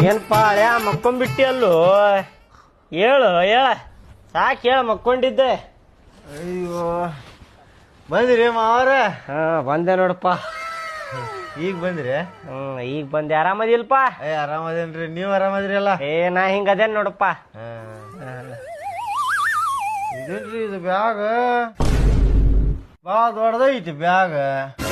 ಏನಪ್ಪಾ ಹಳ್ಯಾ ಮಕ್ಕೊಂಬಿಟ್ಟಿ ಅಲ್ಲೋ ಹೇಳು ಹೇಳ ಸಾಕು ಹೇಳ ಮಕ್ಕೊಂಡಿದ್ದೆ. ಅಯ್ಯೋ ಬಂದ್ರಿ ಮಾವ್ರ? ಹಾ ಬಂದೆ ನೋಡಪ್ಪ. ಈಗ ಬಂದ್ರಿ? ಈಗ ಬಂದೆ. ಆರಾಮದಿಲ್ಪ? ಆರಾಮದೇನ್ರಿ, ನೀವ್ ಆರಾಮದ್ರಿ ಅಲ್ಲ? ನಾ ಹಿಂಗ ಅದೇನ್ ನೋಡಪ್ಪ. ಇದೇನ್ರಿ ಇದು ಬ್ಯಾಗ್ ಬಾಳ ದೊಡ್ಡದೈತಿ. ಬ್ಯಾಗ್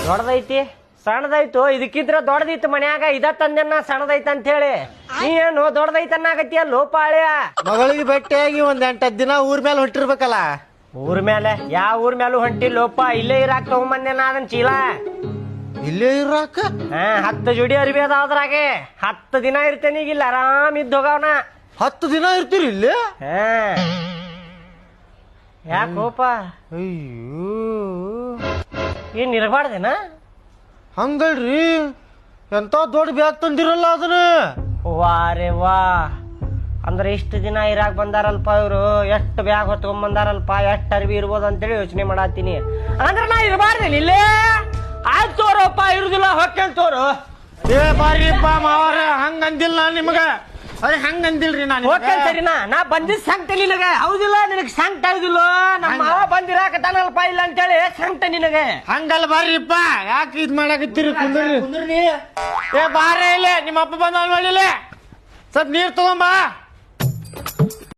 ದೊಡ್ಡದೈತಿ ಸಣ್ಣದೈತು? ಇದಕ್ಕಿದ್ರ ದೊಡ್ಡದೈತು ಮನ್ಯಾಗ. ಇದ ತಂದೆನ ಸಣ್ಣದೈತ ಅಂತ ಹೇಳಿ ನೀ ಏನು ದೊಡ್ಡದೈತ ಅನ್ನಕತ್ತಿ ಲೋಪ ಹಳ್ಯ. ಮಗಳಿಗೆ ಭೇಟಿಯಾಗಿ ಒಂದ್ 8-10 ದಿನ ಊರ್ ಮೇಲೆ ಹೊಂಟಿರ್ಬೇಕಲ್ಲ. ಊರ್ ಮೇಲೆ ಯಾವ ಊರ್ ಮೇಲೂ ಹೊಂಟಿ ಲೋಪ. ಇಲ್ಲೇ ಇರಾಕ್ ತಗೊಂಬಂದೇನ ಅದನ್ ಚೀಲ. ಇಲ್ಲೇ ಇರಾಕ? 10 ಜೋಡಿ ಅರಿವಿ ಅದಾವ್ರಾಗೆ. 10 ದಿನ ಇರ್ತೇನೆ ಈಗ ಇಲ್ಲಿ ಆರಾಮ್ ಇದ್ದು ಹೋಗವನ. 10 ದಿನ ಇರ್ತೀರಿ ಇಲ್ಲಿ? ಯಾಕೋಪ? ಅಯ್ಯೋ ಏನ್ ಇರಬಾರ್ದೇನ? ಹಂಗಲ್ರಿ, ಎಂತ ದೊಡ್ಡ ಬ್ಯಾಗ್ ತಂದಿರಲ್ಲ ಅದನ್ನ. ವಾ ರೇ ವಾ, ಅಂದ್ರೆ ಇಷ್ಟು ದಿನ ಇರಾಕ್ ಬಂದಾರಲ್ಪ ಇವ್ರು. ಎಷ್ಟು ಬ್ಯಾಗ್ ಹೊತ್ಕೊಂಡ್ ಬಂದಾರಲ್ಪ, ಎಷ್ಟು ಅರ್ಬಿ ಇರ್ಬೋದು ಅಂತೇಳಿ ಯೋಚನೆ ಮಾಡತ್ತೀನಿ. ಅಂದ್ರೆ ನಾ ಇರಬಾರ್ದೇನಿ ಇಲ್ಲೇ? ಆಯ್ತು ತೋರಪ್ಪ, ಇರುದಿಲ್ಲ ಹೊಕ್ಕೇನ್ ತೋರು. ಏ ಬಾರಿಪ್ಪ ಮಾವಾರ, ಹಂಗಂದಿಲ್ಲ ನಿಮಗ. ಅದೇ ಹಂಗಂದಿಲ್ರಿ ನಾನು. ಹೋಗ್ತೇನೆ ಸರಿನಾ? ನಾ ಬಂದಿದ್ ಸಂಕಟ ನಿನಗೆ ಹೌದಿಲ್ಲ? ನಿನಗ್ ಸಂಕಟ ಹೌದಿಲ್ಲ? ನಮ್ಮ ಮಾವ ಬಂದಿರಾಕತಾನಲ್ಪ ಇಲ್ಲ ಅಂತೇಳಿ ಸಂಕಟ ನಿನಗೆ. ಹಂಗಲ್ಲ ಬಾರಿಪ್ಪ, ಯಾಕೆ ಇದ್ ಮಾಡಾಕತ್ತೀರಿ? ಕುಂದ್ರಿ. ಏ ಬಾರ ಇಲ್ಲ, ನಿಮ್ಮ ಅಪ್ಪ ಬಂದ ನೋಡಿಲ್ಲ. ಸ್ವಲ್ಪ ನೀರ್ ತಗೊಂಬಾ.